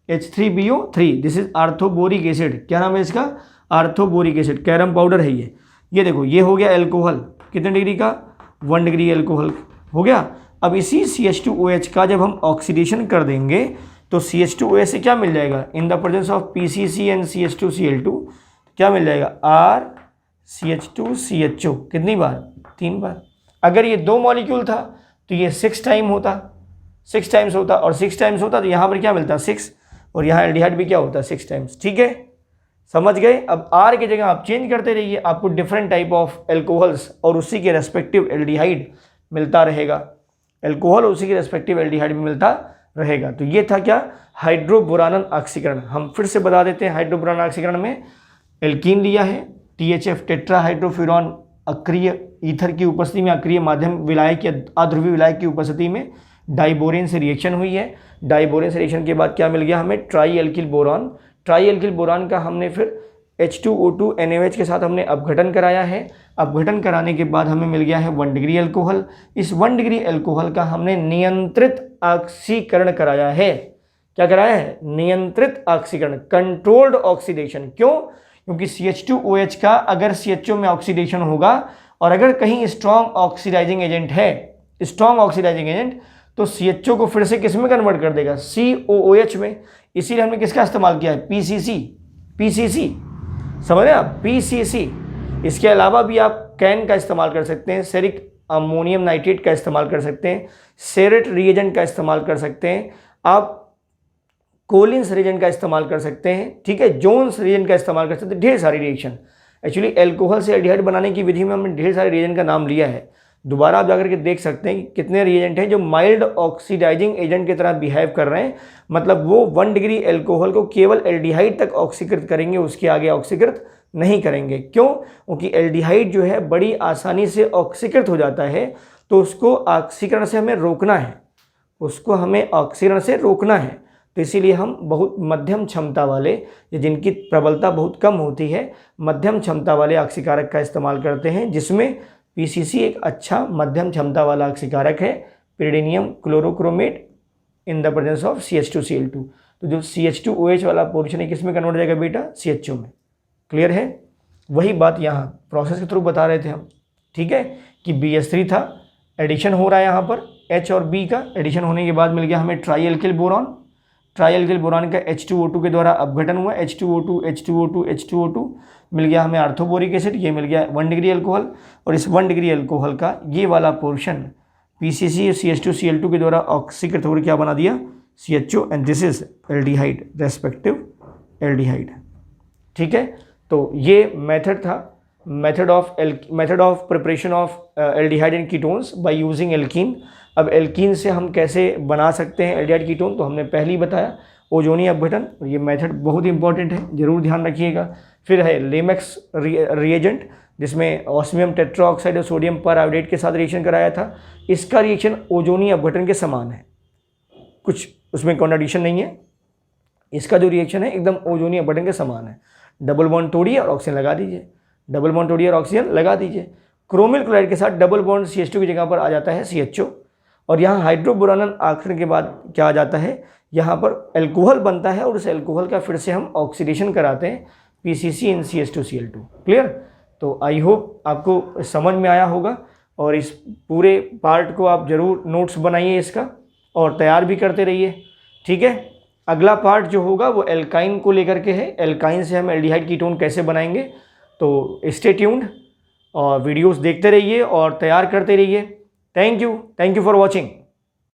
H3BO3। This is orthoboric acid. क्या नाम है इसका? आर्थोबोरिक एसिड, कैरम पाउडर है ये। ये देखो ये हो गया एल्कोहल, कितने डिग्री का? 1 डिग्री एल्कोहल हो गया। अब इसी CH2OH का जब हम ऑक्सीडेशन कर देंगे तो CH2OH से क्या मिल जाएगा? इन the presence of PCC and CH2Cl2 क्या मिल जाएगा? RCH2CHO कितनी बार? 3 बार। अगर ये 2 मॉलिक्यूल था तो ये 6 टाइम्स होता और 6 टाइम्स होता तो यहाँ पर क्या मिलता? 6, और यहाँ एल्डिहाइड भी क्या होता? 6 टाइम्स। ठीक है, समझ गए? अब R की जगह आप चेंज करते रहिए, आपको डिफरेंट टाइप ऑफ एल्कोहल्स और उसी के रेस्पेक्टिव एल्डिहाइड मिलता रहेगा। एल्कोहल और उसी के रेस्पेक्टिव एल्डिहाइड भी मिलता रहेगा। तो ये था क्या? हाइड्रोबोरानन ऑक्सीकरण। हम फिर से बता देते हैं, हाइड्रोबोरानन ऑक्सीकरण में एल्कीन लिया है, THF टेट्राहाइड्रोफ्यूरॉन अक्रिय ईथर की उपस्थिति में, अक्रिय माध्यम विलायक या अध्रुवीय विलायक की उपस्थिति में डाइबोरेन से रिएक्शन हुई है। डाइबोरेन से रिएक्शन के बाद क्या मिल गया हमें? Try alkyl boron. Try alkyl boron का हमने फिर H2O2 NaOH के साथ हमने अपघटन कराया है। अपघटन कराने के बाद हमें मिल गया है 1 डिग्री एल्कोहल। इस 1 डिग्री एल्कोहल का हमने नियंत्रित ऑक्सीकरण कराया है। क्या कराया है? नियंत्रित ऑक्सीकरण, कंट्रोल्ड ऑक्सीडेशन। क्यों? क्योंकि CH2OH का अगर CHO में ऑक्सीडेशन होगा और अगर कहीं स्ट्रॉन्ग ऑक्सीडाइजिंग एजेंट है, स्ट्रॉन्ग ऑक्सीडाइजिंग एजेंट, तो CHO को फिर से किस में कन्वर्ट कर देगा? COOH में। इसीलिए हमने किसका इस्तेमाल किया है? PCC। समझ रहे हैं आप? PCC। इसके अलावा भी आप कैन का इस्तेमाल कर सकते हैं, सेरिक अमोनियम नाइट्रेट का इस्तेमाल कर सकते हैं, सेरेट रिएजेंट का इस्तेमाल कर सकते हैं, आप कोलिन्स रिएजेंट का इस्तेमाल कर सकते हैं। ठीक है, जोन्स रिएजेंट का इस्तेमाल कर सकते हैं। ढेर सारी रिएक्शन, एक्चुअली एल्कोहल से एल्डिहाइड बनाने की विधि में हमने ढेर सारे रिएजेंट का नाम लिया है। दोबारा आप जाकर के देख सकते हैं कि कितने रिएजेंट हैं जो माइल्ड ऑक्सीडाइजिंग एजेंट की तरह बिहेव कर रहे हैं। मतलब वो 1 डिग्री एल्कोहल को केवल एल्डिहाइड तक ऑक्सीकृत करेंगे, उसके आगे ऑक्सीकृत नहीं करेंगे। क्यों? क्योंकि एल्डिहाइड जो है बड़ी आसानी से ऑक्सीकृत हो जाता है, तो उसको ऑक्सीकरण से हमें रोकना है, उसको हमें ऑक्सीकरण से रोकना है। तो इसीलिए हम बहुत मध्यम क्षमता वाले, जिनकी प्रबलता बहुत कम होती है, मध्यम क्षमता वाले ऑक्सीकारक का इस्तेमाल करते हैं, जिसमें PCC एक अच्छा मध्यम क्षमता वाला ऑक्सीकारक है। Pyridinium chlorochromate in the presence of CH2Cl2। तो जो CH2OH वाला पोर्शन है किस में कन्वर्ट हो जाएगा बेटा? CHO में। क्लियर है? वही बात यहाँ प्रोसेस के थ्रू बता रहे थे हम। ठीक है, कि BS3 था, एडिशन हो रहा है यहाँ पर H और B का। एडिशन होने के बाद मिल गया हमें try alkyl boron. Try alkyl boron का H2O2 के द्वारा अपघटन हुआ, H2O2 मिल गया हमें आर्थोबोरिक एसिड, ये मिल गया 1 डिग्री एल्कोहल। और इस 1 डिग्री एल्कोहल का ये वाला पोर्शन PCC CH2Cl2 के द्वारा ऑक्सीकृत होकर क्या बना दिया? CHO, and this is aldehyde, respective aldehyde. ठीक है, तो ये मेथड था, method of preparation of aldehyde and ketones by using alkene. अब एल्कीन से हम कैसे बना सकते हैं एल्डिहाइड कीटोन, तो हमने पहले ही बताया, ओजोनी अपघटन। और ये मेथड बहुत इंपॉर्टेंट है, जरूर ध्यान रखिएगा। फिर है लेमेक्स रिएजेंट, जिसमें ऑस्मियम टेट्राऑक्साइड और सोडियम पर आयोडेट के साथ रिएक्शन कराया था। इसका रिएक्शन ओजोनी अपघटन के समान है। कुछ उसमें कॉन्ट्राडिक्शन नहीं है। इसका जो रिएक्शन है एकदम ओजोनियम बटन के समान है। डबल बॉन्ड तोड़िए और ऑक्सीजन लगा दीजिए, डबल बॉन्ड तोड़िए और ऑक्सीजन लगा दीजिए। क्रोमिल क्लोराइड के साथ डबल बॉन्ड CH2 की जगह पर आ जाता है CHO, और यहाँ हाइड्रोबोरानन आखिर के बाद क्या आ जाता है, यहाँ पर एल्कोहल बनता है और उस एल्कोहल का फिर से हम ऑक्सीडेशन कराते हैं PCC इन CH2Cl2। क्लियर? तो आई होप आपको समझ में आया होगा, और इस पूरे पार्ट को आप ज़रूर नोट्स बनाइए इसका और तैयार भी करते रहिए। ठीक है, अगला पार्ट जो होगा वो एल्काइन को लेकर के है। एल्काइन से हम एल्डिहाइड कीटोन कैसे बनाएंगे, तो स्टे ट्यून्ड और वीडियोस देखते रहिए और तैयार करते रहिए। Thank you for watching.